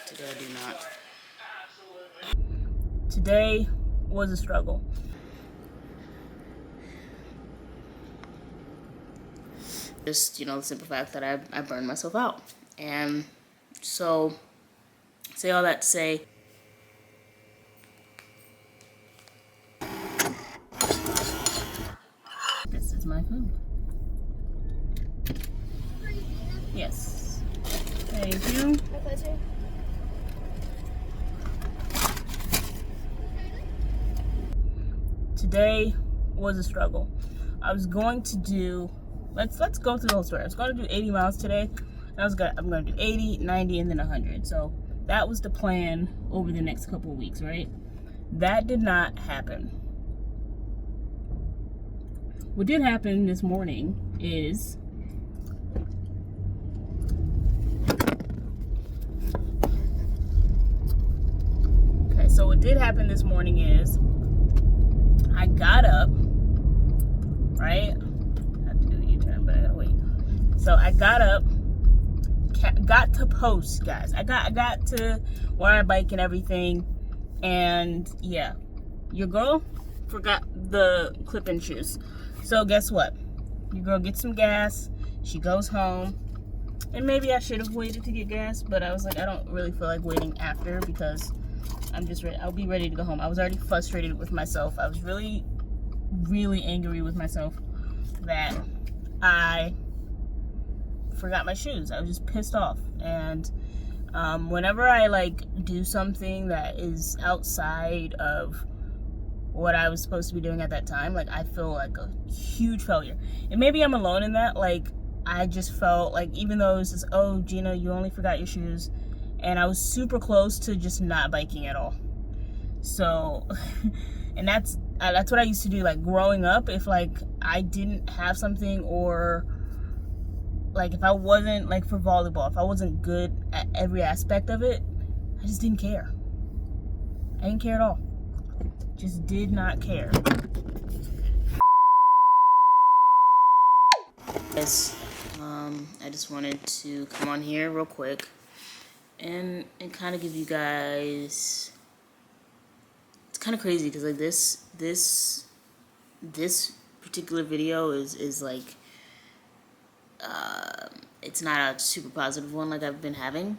Today I do not. Today was a struggle. Just, the simple fact that I burned myself out. And so, say all that to say, this is my food. Yes. Thank you. My pleasure. Today was a struggle. I was going to do, let's go through the whole story. I was going to do 80 miles today. I'm going to do 80, 90, and then 100. So that was the plan over the next couple of weeks, right? That did not happen. What did happen this morning is so what did happen this morning is I got up, right? I have to do a U-turn, but I gotta wait. So I got up, got to post, guys. I got to where I bike and everything, and yeah, your girl forgot the clip-in shoes. So guess what? Your girl gets some gas, she goes home, and maybe I should have waited to get gas, but I was like, I don't really feel like waiting after because I'm just ready. I'll be ready to go home. I was already frustrated with myself. I was really, really angry with myself that I forgot my shoes. I was just pissed off. And whenever I do something that is outside of what I was supposed to be doing at that time, I feel like a huge failure. And maybe I'm alone in that. I just felt like, even though it was just, oh, Gina, you only forgot your shoes, and I was super close to just not biking at all. So, and that's what I used to do, growing up. If I didn't have something, or if I wasn't, for volleyball, if I wasn't good at every aspect of it, I just didn't care. I didn't care at all. Just did not care. Yes, I just wanted to come on here real quick and kind of give you guys, it's kind of crazy because this particular video is it's not a super positive one like I've been having.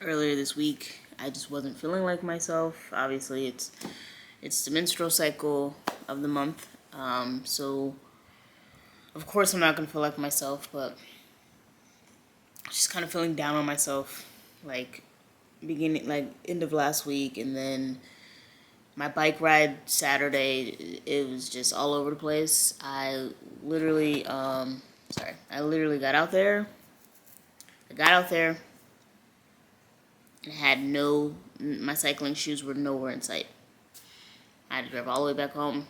Earlier this week I just wasn't feeling like myself. Obviously it's the menstrual cycle of the month, so of course I'm not gonna feel like myself, but just kind of feeling down on myself, end of last week, and then my bike ride Saturday, it was just all over the place. I literally got out there. I got out there and had my cycling shoes were nowhere in sight. I had to drive all the way back home,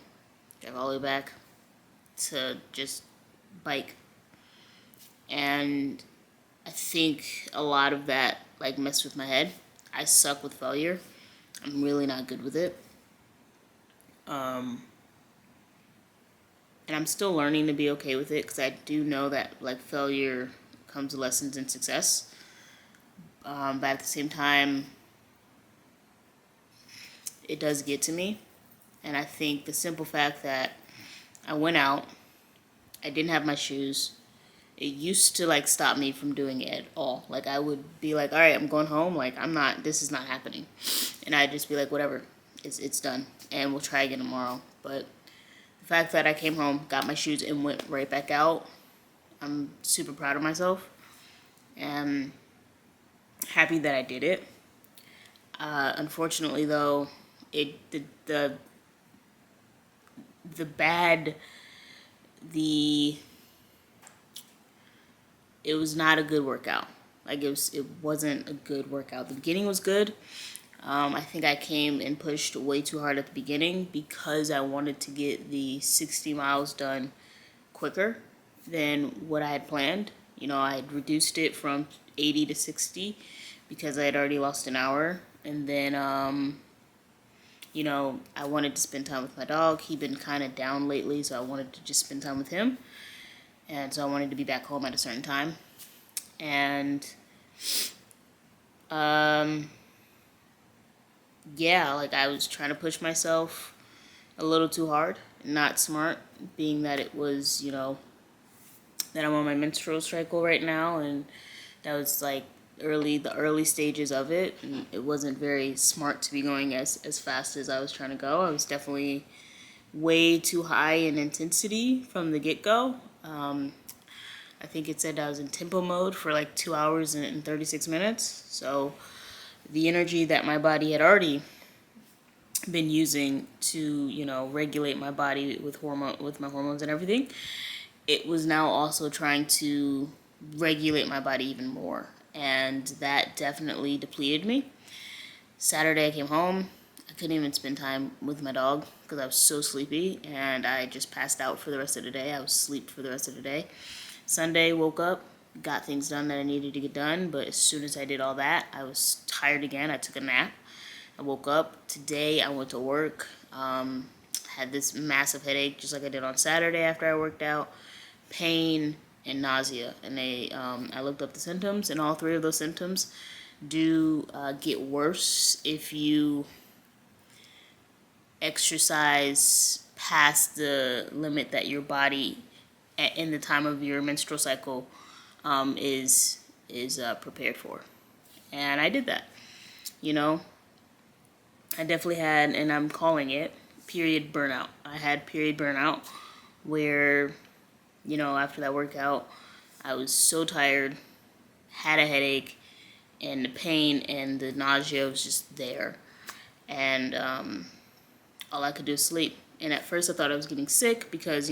drive all the way back to just bike. And I think a lot of that messed with my head. I suck with failure. I'm really not good with it. And I'm still learning to be okay with it, because I do know that failure comes with lessons in success. But at the same time, it does get to me. And I think the simple fact that I went out, I didn't have my shoes, it used to stop me from doing it at all. I would be like, all right, I'm going home. This is not happening. And I'd just be like, whatever, it's done. And we'll try again tomorrow. But the fact that I came home, got my shoes, and went right back out, I'm super proud of myself. And happy that I did it. Unfortunately though, it was not a good workout. It wasn't a good workout. The beginning was good. I think I came and pushed way too hard at the beginning because I wanted to get the 60 miles done quicker than what I had planned. I had reduced it from 80 to 60 because I had already lost an hour. And then, I wanted to spend time with my dog. He'd been kind of down lately, so I wanted to just spend time with him. And so I wanted to be back home at a certain time. And yeah, like I was trying to push myself a little too hard, not smart, being that it was, that I'm on my menstrual cycle right now, and that was like the early stages of it, and it wasn't very smart to be going as fast as I was trying to go. I was definitely way too high in intensity from the get-go. I think it said I was in tempo mode for like 2 hours and 36 minutes. So the energy that my body had already been using to, regulate my body with my hormones and everything, it was now also trying to regulate my body even more. And that definitely depleted me. Saturday I came home. I couldn't even spend time with my dog because I was so sleepy, and I just passed out for the rest of the day. I was asleep for the rest of the day. Sunday, woke up, got things done that I needed to get done, but as soon as I did all that, I was tired again. I took a nap. I woke up. Today, I went to work. Had this massive headache, just like I did on Saturday after I worked out. Pain and nausea. And I looked up the symptoms, and all three of those symptoms do get worse if you exercise past the limit that your body in the time of your menstrual cycle is prepared for. And I did that. I definitely had, and I'm calling it period burnout. I had period burnout where, after that workout, I was so tired, had a headache, and the pain and the nausea was just there. And all I could do is sleep. And at first I thought I was getting sick because,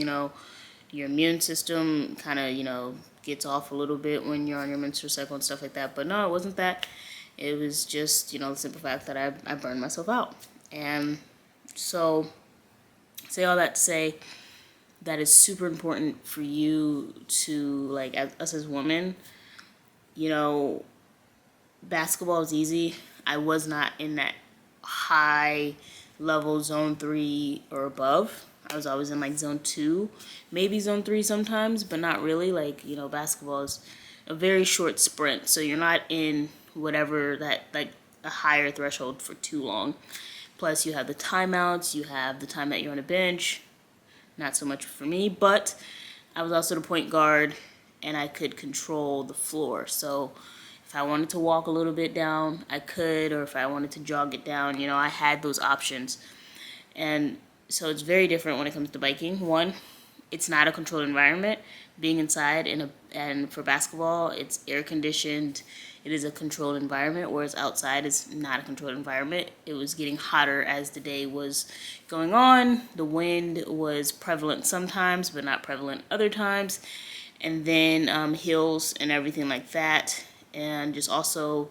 your immune system kind of, gets off a little bit when you're on your menstrual cycle and stuff like that. But no, it wasn't that. It was just, the simple fact that I burned myself out. And so, say all that to say that it's super important for you to, like, us as women, basketball is easy. I was not in that high level zone 3 or above. I was always in like zone 2, maybe zone 3 sometimes, but not really. Like, basketball is a very short sprint, so you're not in whatever that, like, a higher threshold for too long. Plus you have the timeouts, you have the time that you're on a bench. Not so much for me, but I was also the point guard and I could control the floor. So if I wanted to walk a little bit down, I could, or if I wanted to jog it down, I had those options. And so it's very different when it comes to biking. One, it's not a controlled environment. Being inside and for basketball, it's air conditioned. It is a controlled environment, whereas outside is not a controlled environment. It was getting hotter as the day was going on. The wind was prevalent sometimes, but not prevalent other times. And then hills and everything like that. And just also,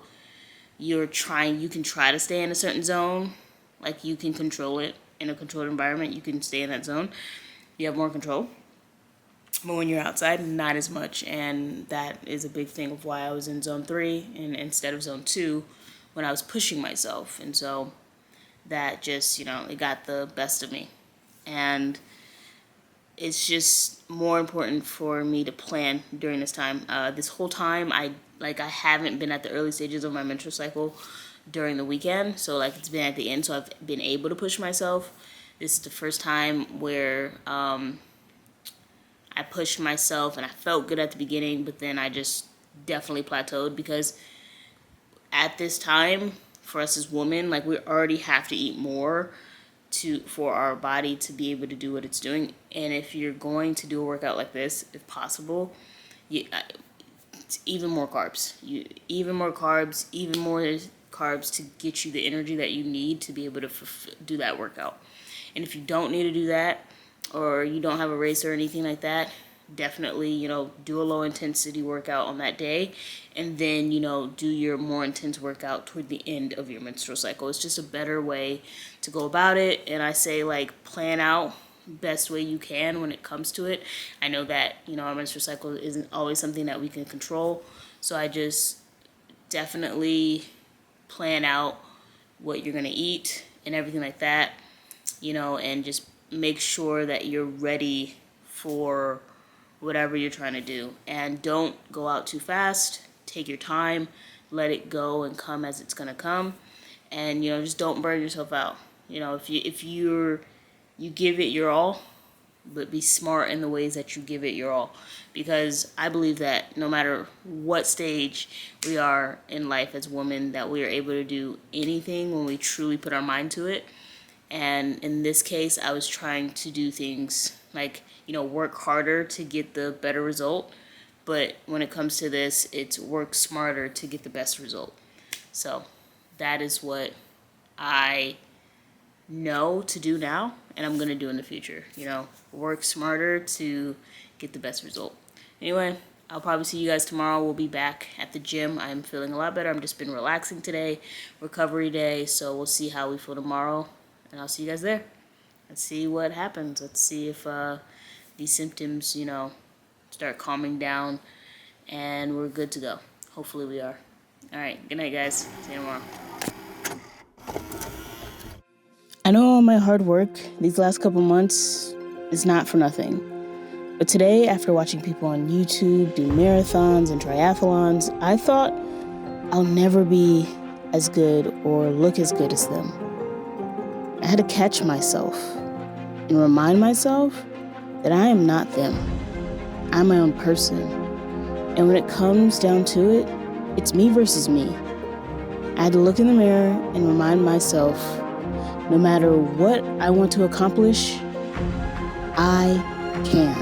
you can try to stay in a certain zone. Like, you can control it in a controlled environment. You can stay in that zone. You have more control. But when you're outside, not as much. And that is a big thing of why I was in zone 3 and instead of zone 2 when I was pushing myself. And so that just, it got the best of me. And it's just more important for me to plan during this time. This whole time, I haven't been at the early stages of my menstrual cycle during the weekend. So, like, it's been at the end, so I've been able to push myself. This is the first time where I pushed myself, and I felt good at the beginning, but then I just definitely plateaued because at this time, for us as women, like, we already have to eat more for our body to be able to do what it's doing. And if you're going to do a workout like this, if possible, even more carbs. Even more carbs to get you the energy that you need to be able to do that workout. And if you don't need to do that, or you don't have a race or anything like that, definitely, do a low intensity workout on that day, and then, do your more intense workout toward the end of your menstrual cycle. It's just a better way to go about it. And I say, like, plan out best way you can when it comes to it. I know that, our menstrual cycle isn't always something that we can control. So I just definitely plan out what you're going to eat and everything like that, and just make sure that you're ready for whatever you're trying to do. And don't go out too fast. take your time, let it go and come as it's gonna come, and just don't burn yourself out. If you give it your all, but be smart in the ways that you give it your all, because I believe that no matter what stage we are in life as women, that we are able to do anything when we truly put our mind to it. And in this case, I was trying to do things like, work harder to get the better result. But when it comes to this, it's work smarter to get the best result. So that is what I know to do now, and I'm going to do in the future. Work smarter to get the best result. Anyway, I'll probably see you guys tomorrow. We'll be back at the gym. I'm feeling a lot better. I've just been relaxing today, recovery day, so we'll see how we feel tomorrow. And I'll see you guys there. Let's see what happens. Let's see if these symptoms, start calming down and we're good to go. Hopefully we are. All right. Good night, guys. See you tomorrow. I know all my hard work these last couple months is not for nothing. But today, after watching people on YouTube do marathons and triathlons, I thought I'll never be as good or look as good as them. I had to catch myself and remind myself that I am not them. I'm my own person. And when it comes down to it, it's me versus me. I had to look in the mirror and remind myself, no matter what I want to accomplish, I can.